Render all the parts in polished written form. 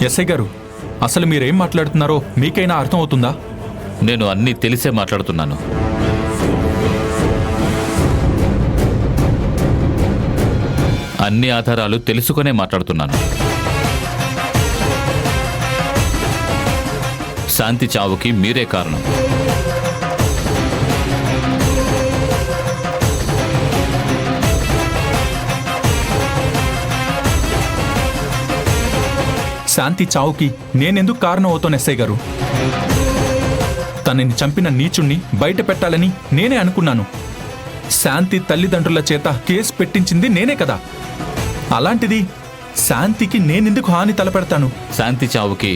SI గారు, అసలు మీరేం మాట్లాడుతున్నారో మీకైనా అర్థం అవుతుందా? నేను అన్నీ తెలిసే మాట్లాడుతున్నాను. అన్ని ఆధారాలు తెలుసుకునే మాట్లాడుతున్నాను. శాంతి చావుకి మీరే కారణం. శాంతి చావుకి నేనెందుకు కారణం అవుతాను ఎస్ఐ గారు? తనని చంపిన నీచుణ్ణి బయట పెట్టాలని నేనే అనుకున్నాను. శాంతి తల్లిదండ్రుల చేత కేసు పెట్టించింది నేనే కదా. అలాంటిది శాంతికి నేనెందుకు హాని తలపెడతాను? శాంతి చావుకి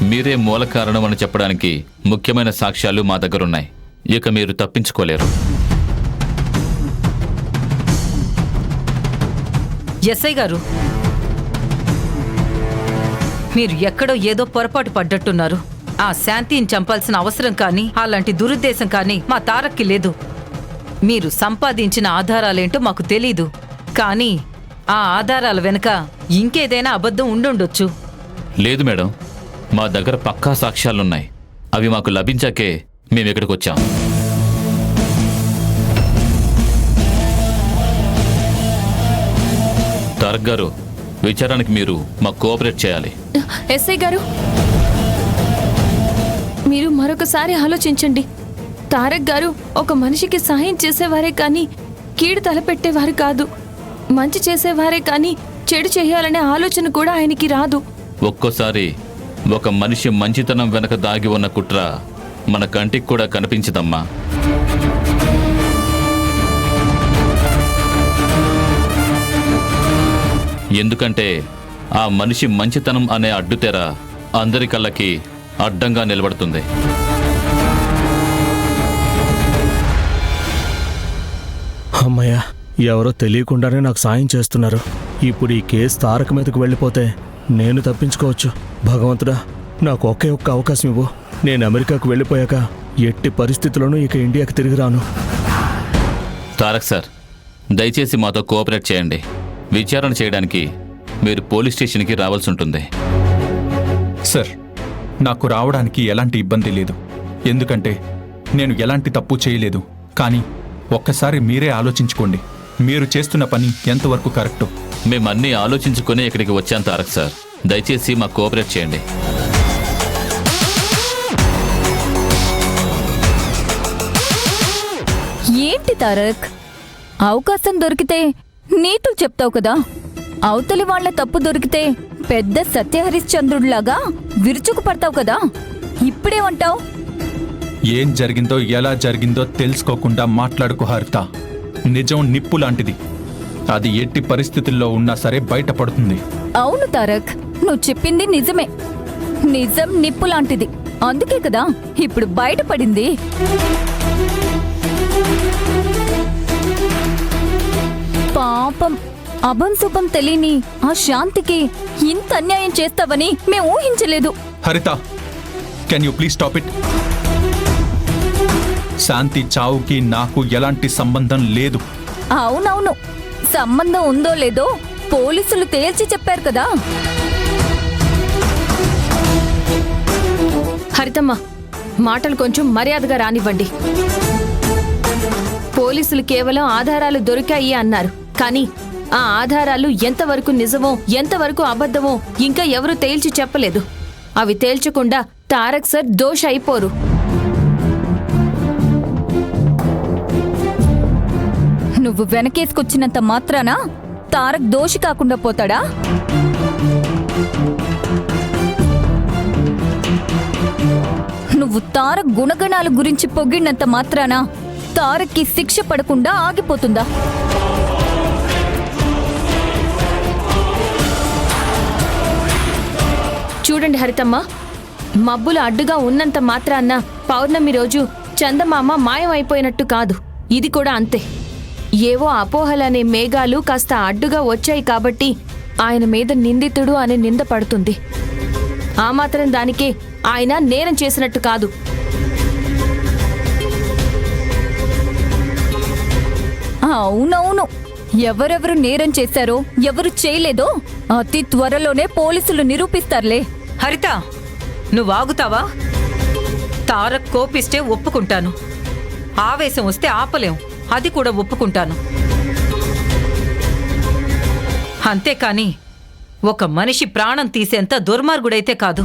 మీరే మూల కారణం అని చెప్పడానికి ముఖ్యమైన సాక్ష్యాలు మా దగ్గరున్నాయి. ఇక మీరు తప్పించుకోలేరు. ఎస్ఐ గారు, మీరు ఎక్కడో ఏదో పొరపాటు పడ్డట్టున్నారు. ఆ శాంతిని చంపాల్సిన అవసరం కానీ అలాంటి దురుద్దేశం కానీ మా తారక్కి లేదు. మీరు సంపాదించిన ఆధారాలేంటో మాకు తెలీదు, కానీ ఆ ఆధారాల వెనుక ఇంకేదైనా అబద్ధం ఉండుండొచ్చు. లేదు మేడం, మా దగ్గర పక్కా సాక్ష్యాలున్నాయి. అవి మాకు లభించాకే మేము ఇక్కడికి వచ్చాం. తారక్ గారు, విచారానికి మీరు మాకు కోఆపరేట్ చేయాలి. ఎస్ఐ గారు, మీరు మరొకసారి ఆలోచించండి. తారక్ గారు ఒక మనిషికి సహాయం చేసేవారే కానీ కీడు తలపెట్టేవారు కాదు. మంచి చేసేవారే కానీ చెడు చేయాలనే ఆలోచన కూడా ఆయనకి రాదు. ఒక్కోసారి ఒక మనిషి మంచితనం వెనక దాగి ఉన్న కుట్ర మన కంటికి కూడా కనిపించదమ్మా. ఎందుకంటే ఆ మనిషి మంచితనం అనే అడ్డుతెర అందరి కళ్ళకి అడ్డంగా నిలబడుతుంది. అమ్మయ్య, ఎవరో తెలియకుండానే నాకు సాయం చేస్తున్నారు. ఇప్పుడు ఈ కేసు తారక మీదకు వెళ్ళిపోతే నేను తప్పించుకోవచ్చు. భగవంతుడా, నాకు ఒకే ఒక్క అవకాశం ఇవ్వు. నేను అమెరికాకు వెళ్ళిపోయాక ఎట్టి పరిస్థితుల్లోనూ ఇక ఇండియాకి తిరిగి రాను. తారక్ సార్, దయచేసి మాతో కోఆపరేట్ చేయండి. విచారణ చేయడానికి మీరు పోలీస్ స్టేషన్కి రావాల్సి ఉంటుంది. సార్, నాకు రావడానికి ఎలాంటి ఇబ్బంది లేదు. ఎందుకంటే నేను ఎలాంటి తప్పు చేయలేదు. కానీ ఒక్కసారి మీరే ఆలోచించుకోండి, మీరు చేస్తున్న పని ఎంతవరకు కరెక్టో. మేమన్నీ ఆలోచించుకునే ఇక్కడికి వచ్చాం తారక్ సార్. దయచేసి మాకు కోఆపరేట్ చేయండి. ఏంటి తారక్, అవకాశం దొరికితే నీతులు చెప్తావు కదా. అవతలి వాళ్ల తప్పు దొరికితే పెద్ద సత్యహరిశ్చంద్రుడిలాగా విరుచుకు పడతావు కదా. ఇప్పుడేమంటావు? ఏం జరిగిందో ఎలా జరిగిందో తెలుసుకోకుండా మాట్లాడుకో హరిత. నిజం నిప్పు లాంటిది. అది ఎట్టి పరిస్థితుల్లో ఉన్నా సరే బయటపడుతుంది. అవును తారక్, నువ్వు చెప్పింది నిజమే. నిజం నిప్పు లాంటిది, అందుకే కదా ఇప్పుడు బయటపడింది. పాపం, అభంశుభం తెలియని ఆ శాంతికి ఇంత అన్యాయం చేస్తావని మేము ఊహించలేదు. Haritha, can you please stop it? Shanti చావుకి నాకు ఎలాంటి సంబంధం లేదు. అవునవును, సంబంధం ఉందో లేదో పోలీసులు తేల్చి చెప్పారు కదా. హరితమ్మ, మాటలు కొంచెం మర్యాదగా రానివ్వండి. పోలీసులు కేవలం ఆధారాలు దొరికాయి అన్నారు, కానీ ఆ ఆధారాలు ఎంతవరకు నిజమో ఎంతవరకు అబద్ధమో ఇంకా ఎవరు తేల్చి చెప్పలేదు. అవి తేల్చకుండా తారక్ సార్ దోష అయిపోరు. నువ్వు వెనకేసుకొచ్చినంత మాత్రాన తారక్ దోషి కాకుండా పోతాడా? నువ్వు తారక్ గుణగణాల గురించి పొగిడినంత మాత్రాన తారక్కి శిక్ష పడకుండా ఆగిపోతుందా? చూడండి హరితమ్మ, మబ్బులు అడ్డుగా ఉన్నంత మాత్రాన్న పౌర్ణమి రోజు చందమామ మాయమైపోయినట్టు కాదు. ఇది కూడా అంతే. ఏవో అపోహలనే మేఘాలు కాస్త అడ్డుగా వచ్చాయి కాబట్టి ఆయన మీద నిందితుడు అనే నింద పడుతుంది. ఆ మాత్రం దానికే ఆయన నేరం చేసినట్టు కాదు. అవునవును, ఎవరెవరు నేరం చేశారో ఎవరు చేయలేదో అతి త్వరలోనే పోలీసులు నిరూపిస్తారులే. హరిత నువ్వు ఆగుతావా? తారక్ కోపిస్తే ఒప్పుకుంటాను, ఆవేశం వస్తే ఆపలేం, అది కూడా ఒప్పుకుంటాను. అంతేకాని ఒక మనిషి ప్రాణం తీసేంత దుర్మార్గుడైతే కాదు.